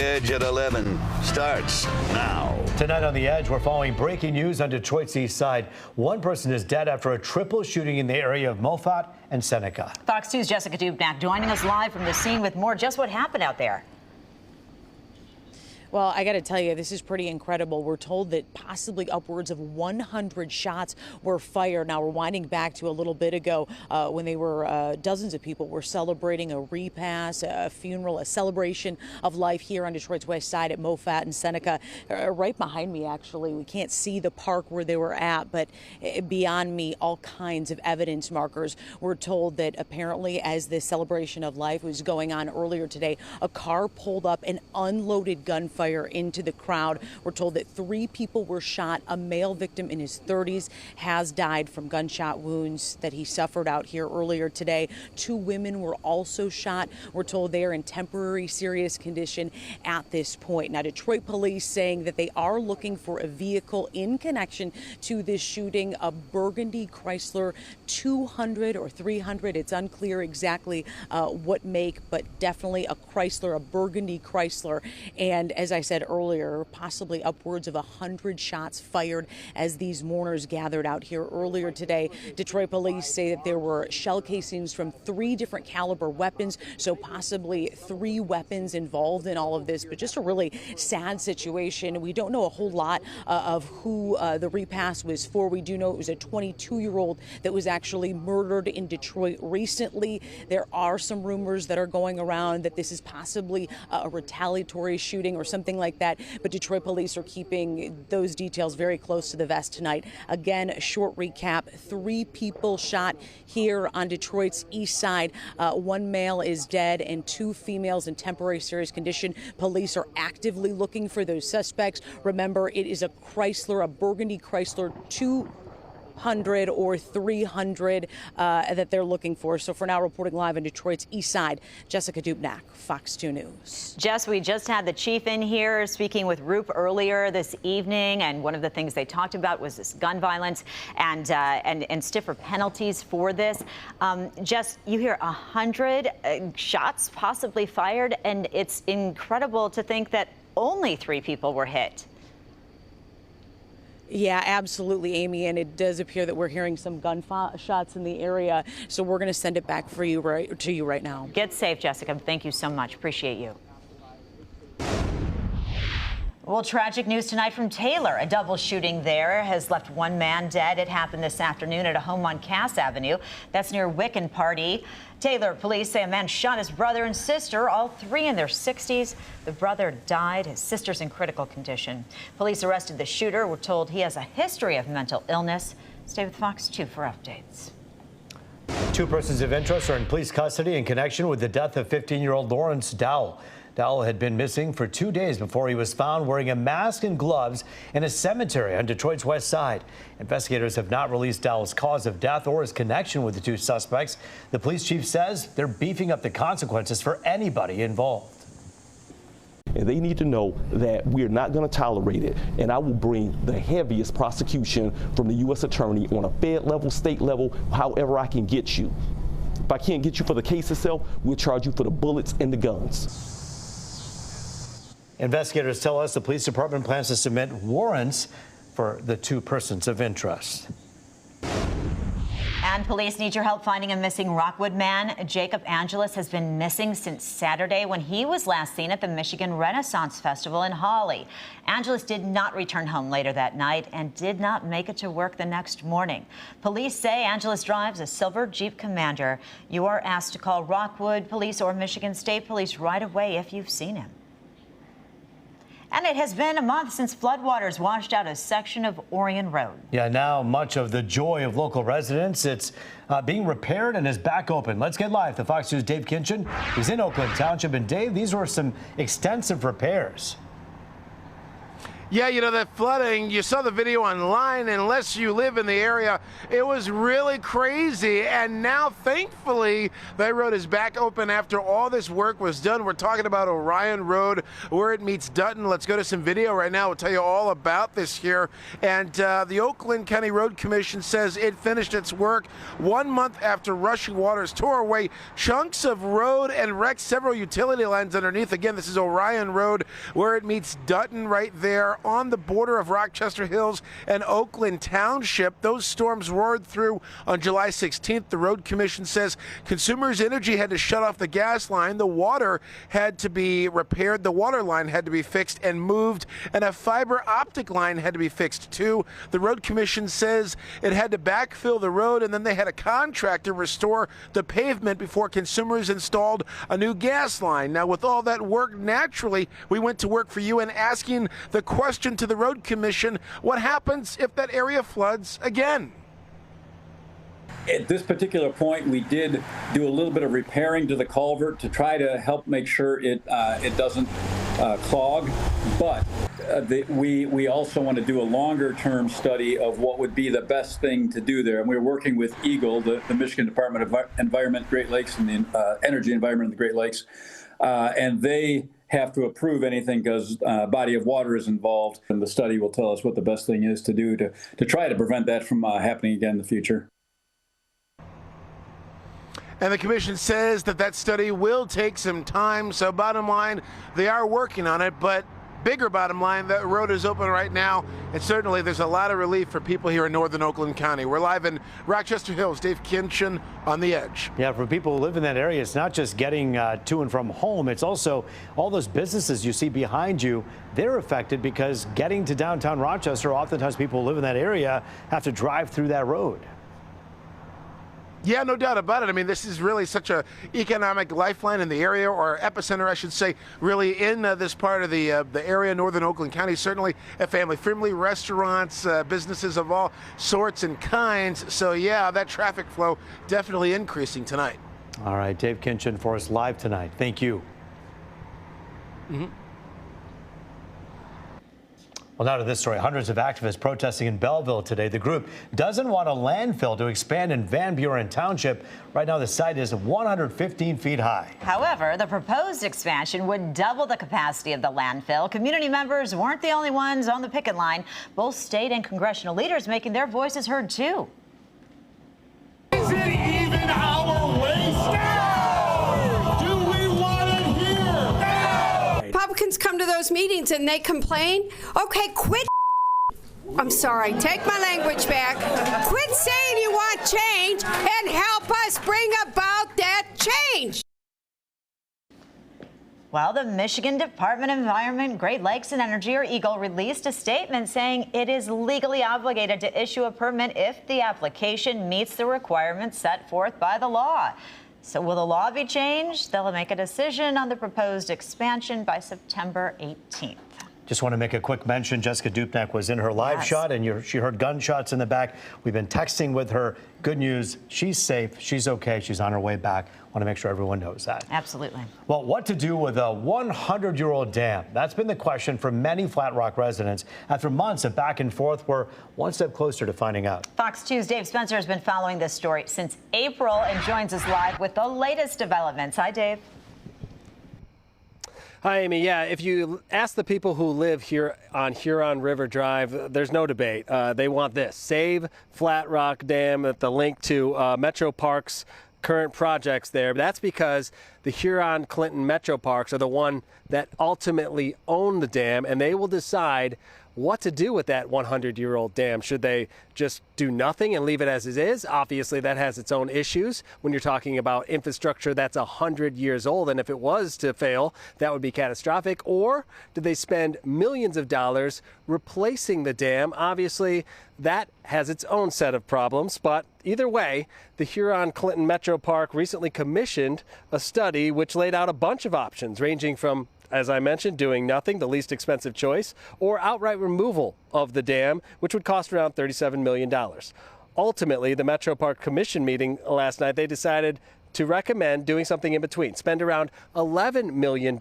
Edge at 11 starts now. Tonight on The Edge, we're following breaking news on Detroit's east side. One person is dead after a triple shooting in the area of Moffat and Seneca. Fox 2's Jessica Dubnak joining us live from the scene with more. Just what happened out there? Well, I got to tell you, this is pretty incredible. We're told that possibly upwards of 100 shots were fired. Now, we're winding back to a little bit ago when they were dozens of people were celebrating a repass, a funeral, a celebration of life here on Detroit's west side at Moffat and Seneca. Right behind me, actually. We can't see the park where they were at, but beyond me, all kinds of evidence markers. We're told that apparently as this celebration of life was going on earlier today, a car pulled up and unloaded gunfire into the crowd. We're told that 3 people were shot. A male victim in his 30s has died from gunshot wounds that he suffered out here earlier today. 2 women were also shot. We're told they are in temporary serious condition at this point. Now, Detroit police saying that they are looking for a vehicle in connection to this shooting, a burgundy Chrysler 200 or 300. It's unclear exactly what make, but definitely a Chrysler, a burgundy Chrysler. And as I said earlier, possibly upwards of 100 shots fired as these mourners gathered out here earlier today. Detroit police say that there were shell casings from 3 different caliber weapons, so possibly 3 weapons involved in all of this, but just a really sad situation. We don't know a whole lot of who the repass was for. We do know it was a 22-year-old that was actually murdered in Detroit recently. There are some rumors that are going around that this is possibly a retaliatory shooting or something like that, but Detroit police are keeping those details very close to the vest tonight. Again, a short recap: 3 people shot here on Detroit's east side. 1 male is dead and 2 females in temporary serious condition. Police are actively looking for those suspects. Remember, it is a Chrysler, a burgundy Chrysler 200 or 300 that they're looking for. So for now, reporting live in Detroit's east side, Jessica Dubnak, Fox 2 News. Jess, we just had the chief in here speaking with Roop earlier this evening, and one of the things they talked about was this gun violence and stiffer penalties for this. Jess, you hear 100 shots possibly fired, and it's incredible to think that only 3 people were hit. Yeah, absolutely, Amy, and it does appear that we're hearing some gunshots in the area, so we're going to send it back for you to you right now. Get safe, Jessica. Thank you so much. Appreciate you. Well, tragic news tonight from Taylor. A double shooting there has left 1 man dead. It happened this afternoon at a home on Cass Avenue. That's near Wiccan Party. Taylor police say a man shot his brother and sister, all 3 in their 60s. The brother died. His sister's in critical condition. Police arrested the shooter. We're told he has a history of mental illness. Stay with Fox 2 for updates. 2 persons of interest are in police custody in connection with the death of 15-year-old Lawrence Dowell. Dowell had been missing for 2 days before he was found wearing a mask and gloves in a cemetery on Detroit's west side. Investigators have not released Dowell's cause of death or his connection with the 2 suspects. The police chief says they're beefing up the consequences for anybody involved. And they need to know that we're not going to tolerate it. And I will bring the heaviest prosecution from the U.S. attorney on a fed level, state level, however I can get you. If I can't get you for the case itself, we'll charge you for the bullets and the guns. Investigators tell us the police department plans to submit warrants for the 2 persons of interest. And police need your help finding a missing Rockwood man. Jacob Angelus has been missing since Saturday when he was last seen at the Michigan Renaissance Festival in Hawley. Angelus did not return home later that night and did not make it to work the next morning. Police say Angelus drives a silver Jeep Commander. You are asked to call Rockwood Police or Michigan State Police right away if you've seen him. And it has been a month since floodwaters washed out a section of Orion Road. Yeah, now much of the joy of local residents. It's being repaired and is back open. Let's get live to Fox News' Dave Kinchin. He's in Oakland Township. And Dave, these were some extensive repairs. Yeah, you know, that flooding, you saw the video online, unless you live in the area, it was really crazy. And now, thankfully, that road is back open after all this work was done. We're talking about Orion Road, where it meets Dutton. Let's go to some video right now. We'll tell you all about this here. And the Oakland County Road Commission says it finished its work 1 month after rushing waters tore away chunks of road and wrecked several utility lines underneath. Again, this is Orion Road, where it meets Dutton right there on the border of Rochester Hills and Oakland Township. Those storms roared through on July 16th. The Road Commission says Consumers Energy had to shut off the gas line. The water had to be repaired. The water line had to be fixed and moved, and a fiber optic line had to be fixed too. The Road Commission says it had to backfill the road, and then they had a contractor restore the pavement before consumers installed a new gas line. Now, with all that work, naturally, we went to work for you and asking the question to the Road Commission: what happens if that area floods again? At this particular point, we did do a little bit of repairing to the culvert to try to help make sure it doesn't clog. But we also want to do a longer-term study of what would be the best thing to do there. And we're working with EGLE, the Michigan Department of Environment, Great Lakes, and the Energy Environment of the Great Lakes, and they have to approve anything because body of water is involved, and the study will tell us what the best thing is to do to try to prevent that from happening again in the future. And the commission says that study will take some time. So bottom line, they are working on it, but bigger bottom line, that road is open right now, and certainly there's a lot of relief for people here in northern Oakland County. We're live in Rochester Hills. Dave Kinchin on The Edge. Yeah, for people who live in that area, it's not just getting to and from home. It's also all those businesses you see behind you. They're affected because getting to downtown Rochester, oftentimes people who live in that area have to drive through that road. Yeah, no doubt about it. I mean, this is really such a economic lifeline in the area, or epicenter, I should say, really in this part of the area, northern Oakland County. Certainly a family-friendly restaurants, businesses of all sorts and kinds. So, yeah, that traffic flow definitely increasing tonight. All right, Dave Kinchin for us live tonight. Thank you. Well, now to this story. Hundreds of activists protesting in Belleville today. The group doesn't want a landfill to expand in Van Buren Township. Right now, the site is 115 feet high. However, the proposed expansion would double the capacity of the landfill. Community members weren't the only ones on the picket line. Both state and congressional leaders making their voices heard, too. Is it even our waste? No! Do we want it here? No! Republicans come to those meetings and they complain. Okay, quit. I'm sorry, take my language back. Quit saying you want change and help us bring about that change. Well, the Michigan Department of Environment, Great Lakes and Energy, or EGLE, released a statement saying it is legally obligated to issue a permit if the application meets the requirements set forth by the law. So will the law be changed? They'll make a decision on the proposed expansion by September 18th. Just want to make a quick mention. Jessica Dupnack was in her live shot, and she heard gunshots in the back. We've been texting with her. Good news, she's safe. She's okay. She's on her way back. Want to make sure everyone knows that. Absolutely. Well, what to do with a 100-year-old dam? That's been the question for many Flat Rock residents. After months of back and forth, we're one step closer to finding out. Fox 2's Dave Spencer has been following this story since April and joins us live with the latest developments. Hi, Dave. Hi, Amy. Yeah, if you ask the people who live here on Huron River Drive, there's no debate. They want this. Save Flat Rock Dam at the link to Metro Parks' current projects there. That's because the Huron-Clinton Metro Parks are the one that ultimately own the dam, and they will decide what to do with that 100-year-old dam. Should they just do nothing and leave it as it is? Obviously, that has its own issues when you're talking about infrastructure that's 100 years old, and if it was to fail, that would be catastrophic. Or do they spend millions of dollars replacing the dam? Obviously, that has its own set of problems, but either way, the Huron-Clinton Metro Park recently commissioned a study which laid out a bunch of options, ranging from, as I mentioned, doing nothing, the least expensive choice, or outright removal of the dam, which would cost around $37 million. Ultimately, the Metro Park Commission meeting last night, they decided to recommend doing something in between, spend around $11 million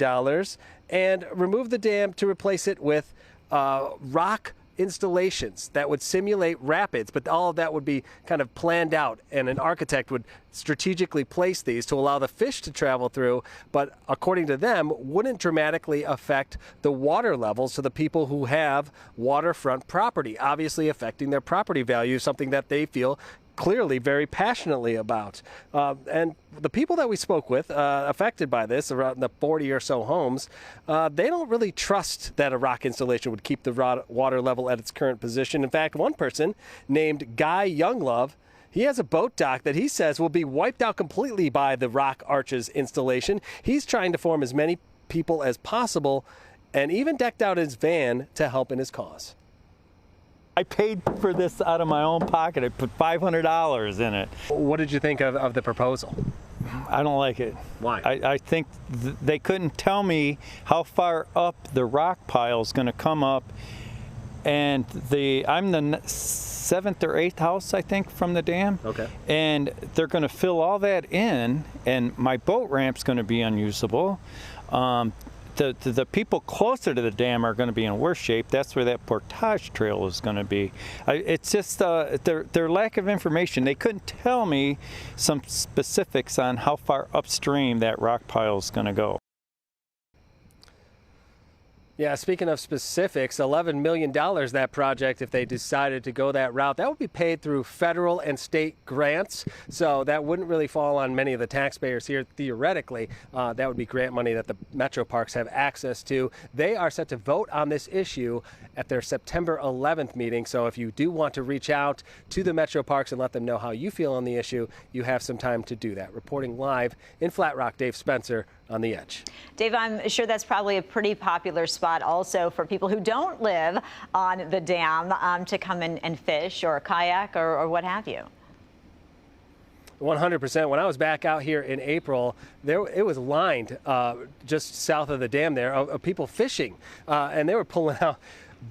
and remove the dam to replace it with rock installations that would simulate rapids, but all of that would be kind of planned out, and an architect would strategically place these to allow the fish to travel through, but according to them, wouldn't dramatically affect the water levels to the people who have waterfront property, obviously affecting their property value, something that they feel clearly very passionately about. And the people that we spoke with affected by this, around the 40 or so homes, they don't really trust that a rock installation would keep the water level at its current position. In fact, one person named Guy Younglove, he has a boat dock that he says will be wiped out completely by the rock arches installation. He's trying to form as many people as possible and even decked out his van to help in his cause. I paid for this out of my own pocket. I put $500 in it. What did you think of the proposal? I don't like it. Why? I think they couldn't tell me how far up the rock pile is going to come up. And I'm the 7th or 8th house, I think, from the dam. Okay. And they're going to fill all that in, and my boat ramp's going to be unusable. The people closer to the dam are going to be in worse shape. That's where that portage trail is going to be. It's just their lack of information. They couldn't tell me some specifics on how far upstream that rock pile is going to go. Yeah, speaking of specifics, $11 million that project, if they decided to go that route, that would be paid through federal and state grants. So that wouldn't really fall on many of the taxpayers here, theoretically. That would be grant money that the Metro Parks have access to. They are set to vote on this issue at their September 11th meeting. So if you do want to reach out to the Metro Parks and let them know how you feel on the issue, you have some time to do that. Reporting live in Flat Rock, Dave Spencer on The Edge. Dave, I'm sure that's probably a pretty popular spot also for people who don't live on the dam to come in and fish or kayak or what have you. 100%. When I was back out here in April, it was lined just south of the dam there of people fishing, and they were pulling out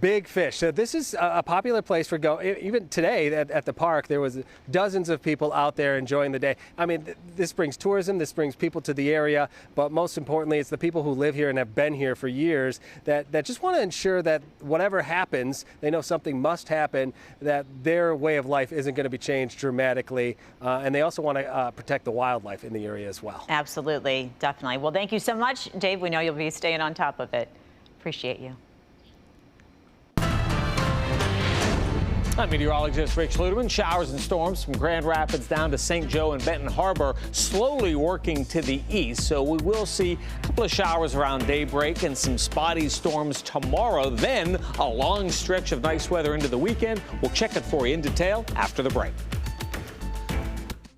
big fish. So this is a popular place for even today at the park, there was dozens of people out there enjoying the day. I mean, this brings tourism, this brings people to the area, but most importantly, it's the people who live here and have been here for years that just want to ensure that whatever happens, they know something must happen, that their way of life isn't going to be changed dramatically. And they also want to protect the wildlife in the area as well. Absolutely, definitely. Well, thank you so much, Dave. We know you'll be staying on top of it. Appreciate you. I'm meteorologist Rick Schluterman. Showers and storms from Grand Rapids down to St. Joe and Benton Harbor slowly working to the east. So we will see a couple of showers around daybreak and some spotty storms tomorrow. Then a long stretch of nice weather into the weekend. We'll check it for you in detail after the break.